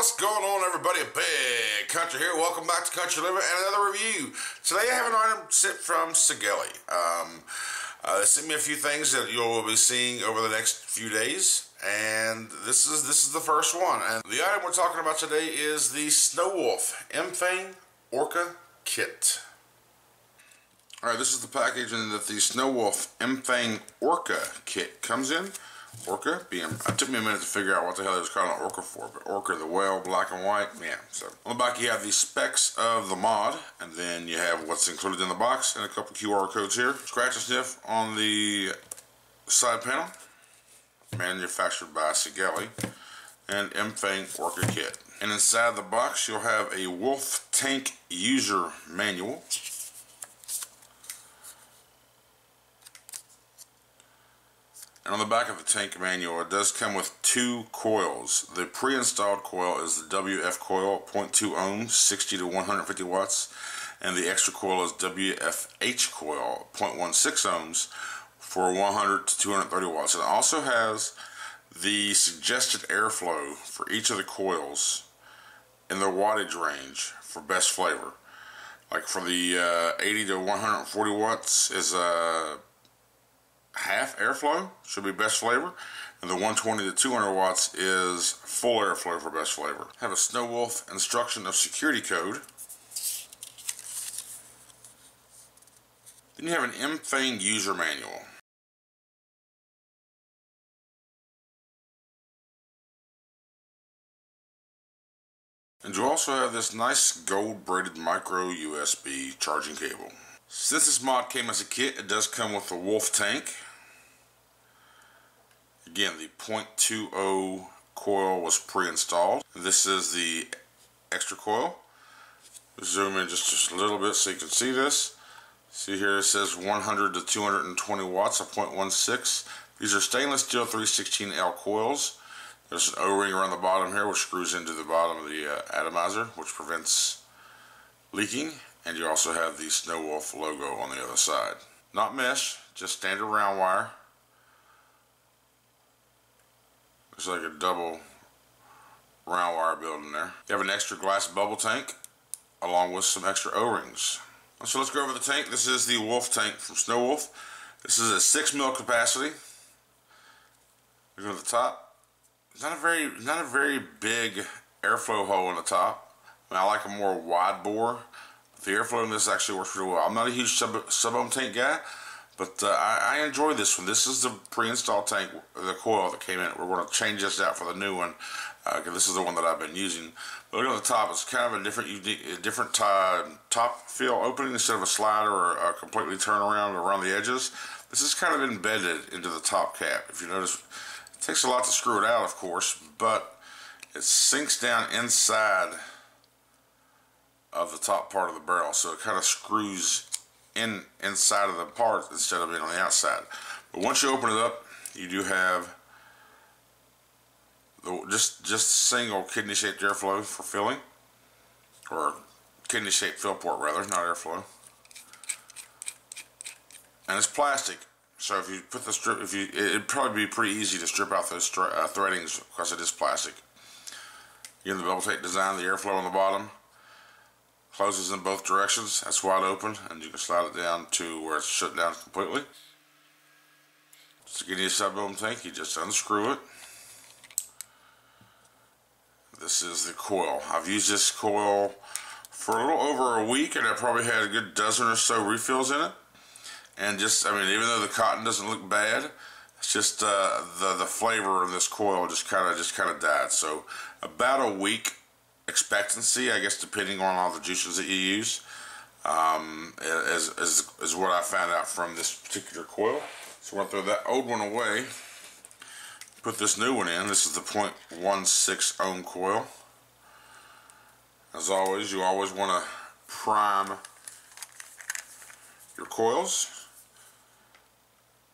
What's going on, everybody? Big Country here. Welcome back to Country Living and another review. Today I have an item sent from Sigelei. They sent me a few things that you'll be seeing over the next few days, and this is the first one. And the item we're talking about today is the SnowWolf MFENG Orca kit. Alright, this is the packaging that the SnowWolf MFENG Orca kit comes in. Orca, it took me a minute to figure out what the hell they was calling Orca for, but Orca, the whale, black and white, yeah. So on the back you have the specs of the mod, and then you have what's included in the box, and a couple QR codes here. Scratch and sniff on the side panel, manufactured by Sigelei, and MFENG Orca kit. And inside the box you'll have a WOLF Tank user manual. And on the back of the tank manual, it does come with two coils. The pre-installed coil is the WF Coil 0.2 ohms, 60 to 150 watts, and the extra coil is WF Coil 0.16 ohms for 100 to 230 watts. It also has the suggested airflow for each of the coils in their wattage range for best flavor. Like for the 80 to 140 watts is half airflow, should be best flavor, and the 120 to 200 watts is full airflow for best flavor. Have a SnowWolf instruction of security code. Then you have an MFENG user manual. And you also have this nice gold braided micro USB charging cable. Since this mod came as a kit, it does come with the WOLF tank. Again, the 0.20 coil was pre-installed. This is the extra coil. Zoom in just a little bit so you can see this. See here it says 100 to 220 watts of 0.16. These are stainless steel 316L coils. There's an O-ring around the bottom here which screws into the bottom of the atomizer, which prevents leaking. And you also have the SnowWolf logo on the other side. Not mesh, just standard round wire. Looks like a double round wire built in there. You have an extra glass bubble tank along with some extra O-rings. So let's go over the tank. This is the WOLF tank from SnowWolf. This is a 6 mil capacity. Look at the top. Not a very big airflow hole in the top. I mean, I like a more wide bore. The airflow in this actually works really well. I'm not a huge sub-ohm tank guy, but I enjoy this one. This is the pre-installed tank, the coil that came in. We're going to change this out for the new one, because this is the one that I've been using. But look at the top. It's kind of a different top fill opening instead of a slider or a completely turnaround around the edges. This is kind of embedded into the top cap. If you notice, it takes a lot to screw it out, of course, but it sinks down inside of the top part of the barrel, so it kind of screws inside of the part instead of being on the outside. But once you open it up, you do have just a single kidney shaped airflow for filling, or kidney shaped fill port rather, not airflow. And it's plastic, so if you put the strip, it'd probably be pretty easy to strip out those threadings because it is plastic. Again, the bubble tape design, the airflow on the bottom closes in both directions. That's wide open, and you can slide it down to where it's shut down completely. To get your sub-ohm tank, you just unscrew it. This is the coil. I've used this coil for a little over a week, and I probably had a good dozen or so refills in it. And just, I mean, even though the cotton doesn't look bad, it's just the flavor of this coil just kind of died. So about a week expectancy, I guess, depending on all the juices that you use, is what I found out from this particular coil. So we're going to throw that old one away, put this new one in. This is the 0.16 ohm coil. As always, you always want to prime your coils.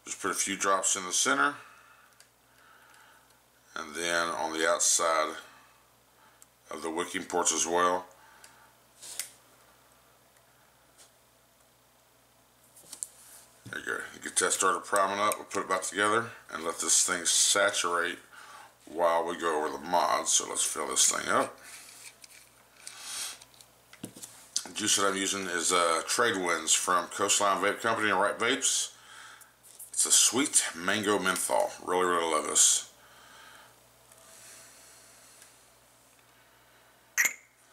Just put a few drops in the center, and then on the outside of the wicking ports as well. There you go. You get that started priming up. We'll put it back together and let this thing saturate while we go over the mods. So let's fill this thing up. The juice that I'm using is Trade Winds from Coastline Vape Company and Right Vapes. It's a sweet mango menthol. Really, really love this.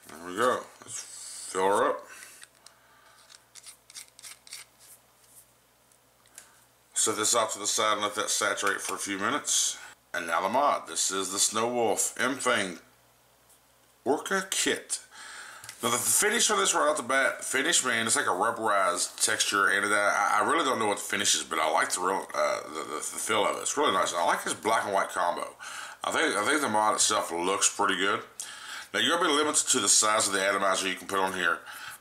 There we go. Let's fill her up. Set this off to the side and let that saturate for a few minutes. And now the mod. This is the SnowWolf MFENG Orca kit. Now the finish on this right off the bat, finish, man, it's like a rubberized texture, and I really don't know what the finish is, but I like the feel of it. It's really nice. I like this black and white combo. I think the mod itself looks pretty good. Now you're gonna be limited to the size of the atomizer you can put on here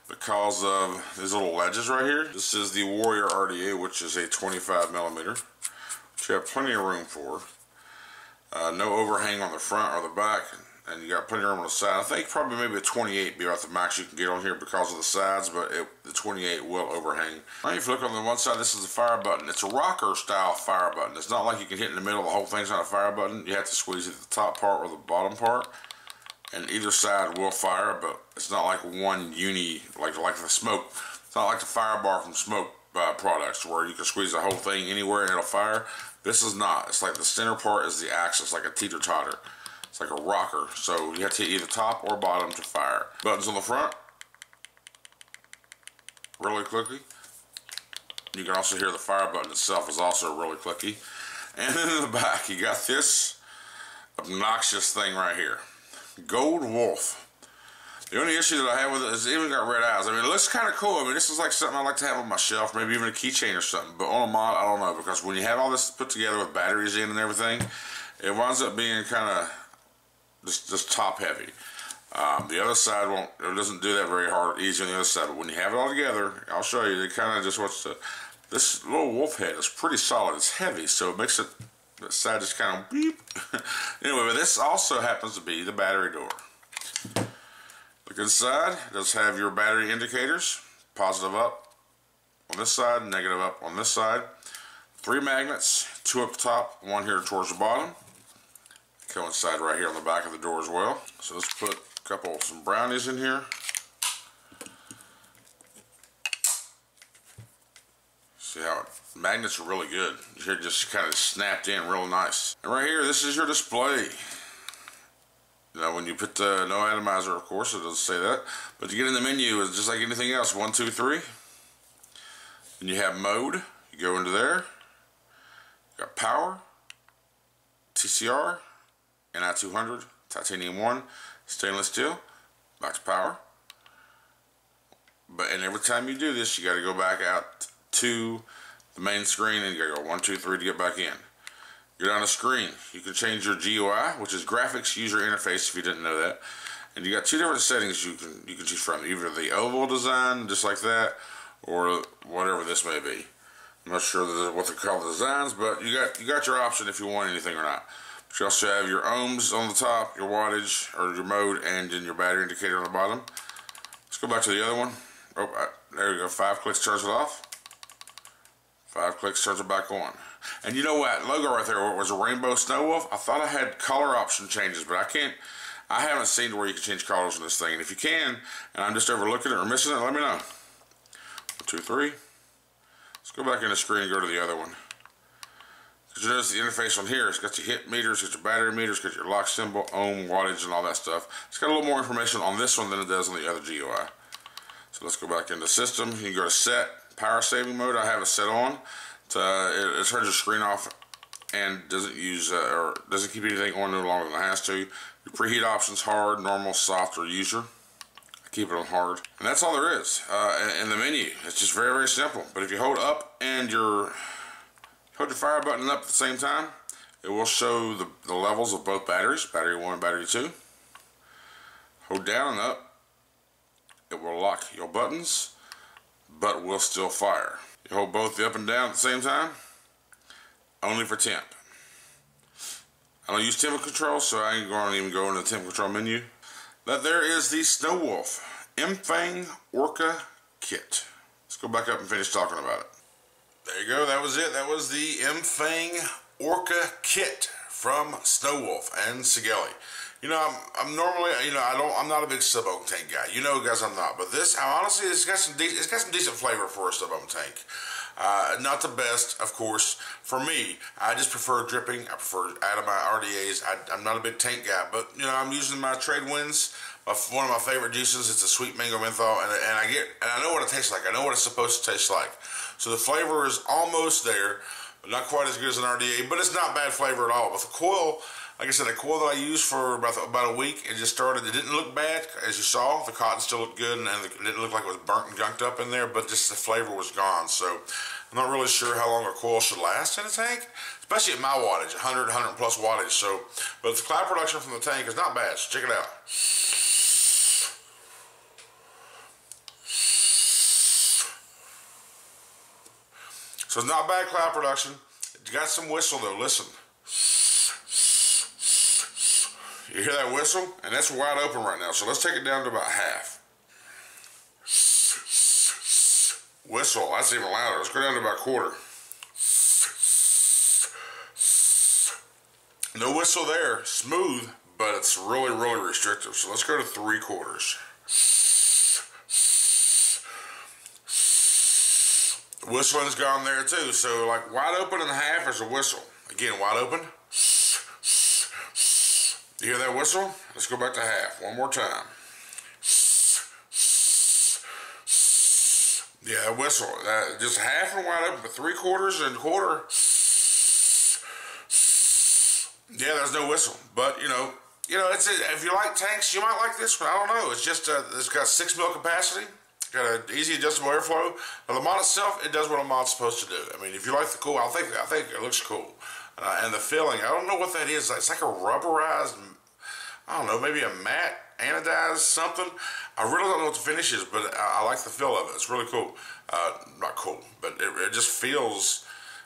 because of these little ledges right here. This is the Warrior RDA, which is a 25mm, which you have plenty of room for. No overhang on the front or the back, and you got plenty of room on the side. I think probably maybe a 28 be about the max you can get on here because of the sides, but the 28 will overhang. Now if you look on the one side, this is the fire button. It's a rocker style fire button. It's not like you can hit in the middle, the whole thing's not a fire button. You have to squeeze either the top part or the bottom part, and either side will fire, but it's not like one like the smoke. It's not like the fire bar from smoke products where you can squeeze the whole thing anywhere and it'll fire. This is not. It's like the center part is the axis, like a teeter-totter. It's like a rocker, so you have to hit either top or bottom to fire. Buttons on the front, really clicky. You can also hear the fire button itself is also really clicky. And then in the back, you got this obnoxious thing right here. Gold Wolf. The only issue that I have with it is it even got red eyes. I mean, it looks kind of cool. I mean, this is like something I like to have on my shelf, maybe even a keychain or something. But on a mod, I don't know, because when you have all this put together with batteries in and everything, it winds up being kind of just top heavy. The other side it doesn't do that very hard, easy on the other side. But when you have it all together, I'll show you. It kind of just wants to. This little wolf head is pretty solid. It's heavy, so it makes it. The side just kind of beep. Anyway, but this also happens to be the battery door. Look inside. It does have your battery indicators. Positive up on this side, negative up on this side. 3 magnets, 2 up the top, 1 here towards the bottom. Coincide right here on the back of the door as well. So let's put some brownies in here. See how magnets are really good. Here just kind of snapped in real nice. And right here, this is your display. You know, when you put the no atomizer, of course, it doesn't say that. But to get in the menu, it's just like anything else. 1, 2, 3. Then you have mode. You go into there. You got power, TCR, NI200, titanium 1, stainless steel, back to power. And every time you do this, you got to go back out to the main screen and you got to go 1, 2, 3 to get back in. Go down the screen. You can change your GUI, which is graphics user interface, if you didn't know that. And you got 2 different settings you can choose from, either the oval design, just like that, or whatever this may be. I'm not sure what they call the designs, but you got your option if you want anything or not. But you also have your ohms on the top, your wattage, or your mode, and then your battery indicator on the bottom. Let's go back to the other one. Oh, there you go. 5 clicks turns it off. 5 clicks turns it back on. And you know what? Logo right there was a rainbow SnowWolf. I thought I had color option changes, but I haven't seen where you can change colors on this thing. And if you can, and I'm just overlooking it or missing it, let me know. 1, 2, 3. Let's go back in the screen and go to the other one. Because you notice the interface on here, it's got your hit meters, it's got your battery meters, it's got your lock symbol, ohm, wattage, and all that stuff. It's got a little more information on this one than it does on the other GUI. So let's go back into system. You can go to set, power saving mode. I have it set on. It turns your screen off and doesn't use or doesn't keep anything on no longer than it has to. Your preheat options hard, normal, soft, or user. I keep it on hard, and that's all there is in the menu. It's just very, very simple. But if you hold up and hold your fire button up at the same time, it will show the levels of both batteries, battery 1 and battery 2. Hold down and up. It will lock your buttons, but will still fire. You hold both the up and down at the same time, only for temp. I don't use temp control, so I ain't going to even go into the temp control menu. But there is the SnowWolf MFENG Orca kit. Let's go back up and finish talking about it. There you go, that was it. That was the MFENG Orca kit from SnowWolf and Sigelei. You know, I'm normally, you know, I'm not a big Sub-Ohm tank guy. You know, guys, I'm not. But this, honestly, it's got some decent flavor for a Sub-Ohm tank. Not the best, of course, for me. I just prefer dripping. I prefer out of my RDAs. I'm not a big tank guy, but you know, I'm using my trade winds. One of my favorite juices. It's a sweet mango menthol, and I know what it tastes like. I know what it's supposed to taste like. So the flavor is almost there, but not quite as good as an RDA. But it's not bad flavor at all. With the coil, like I said, the coil that I used for about a week, it just started. It didn't look bad, as you saw. The cotton still looked good, and it didn't look like it was burnt and gunked up in there. But just the flavor was gone. So I'm not really sure how long a coil should last in a tank, especially at my wattage, 100 plus wattage. So, but the cloud production from the tank is not bad. So check it out. So it's not bad cloud production. It's got some whistle though. Listen. You hear that whistle? And that's wide open right now. So let's take it down to about half. Whistle. That's even louder. Let's go down to about a quarter. No whistle there. Smooth, but it's really, really restrictive. So let's go to 3/4. Whistling's gone there too, so like wide open and half is a whistle. Again, wide open. You hear that whistle? Let's go back to half one more time. Yeah, that whistle. Just half and wide open, but 3/4 and quarter. Yeah, there's no whistle, but you know, if you like tanks, you might like this one. I don't know. It's just it's got 6 mil capacity. Got an easy adjustable airflow. Now the mod itself, it does what a mod's supposed to do. I mean, if you like the cool, I think it looks cool. And the filling, I don't know what that is. It's like a rubberized, I don't know, maybe a matte anodized something. I really don't know what the finish is, but I like the feel of it. It's really cool. Not cool, but it just feels.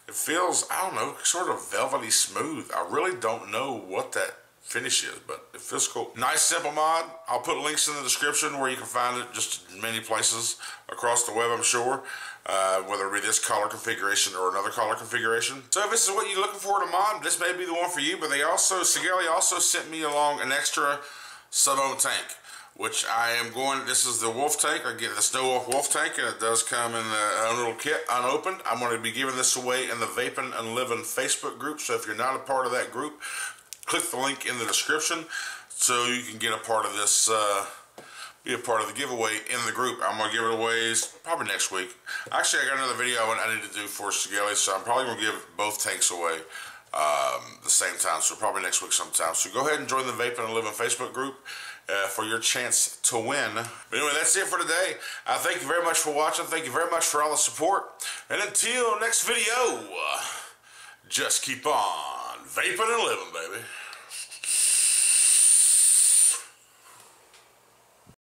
It feels, I don't know, sort of velvety smooth. I really don't know what that finish is, but it feels cool. Nice, simple mod. I'll put links in the description where you can find it just in many places across the web, I'm sure, whether it be this color configuration or another color configuration. So if this is what you're looking for in a mod, this may be the one for you, but Sigelei also sent me along an extra Sub-Ohm tank, which I am going, this is the Wolf tank. I get the SnowWolf Wolf tank, and it does come in a little kit unopened. I'm going to be giving this away in the Vaping and Living Facebook group, so if you're not a part of that group, click the link in the description so you can get a part of this, be a part of the giveaway in the group. I'm going to give it away probably next week. Actually, I got another video I need to do for Sigelei, so I'm probably going to give both tanks away the same time, so probably next week sometime. So go ahead and join the Vaping and Living Facebook group for your chance to win. But anyway, that's it for today. Thank you very much for watching. Thank you very much for all the support. And until next video, just keep on vaping and living, baby.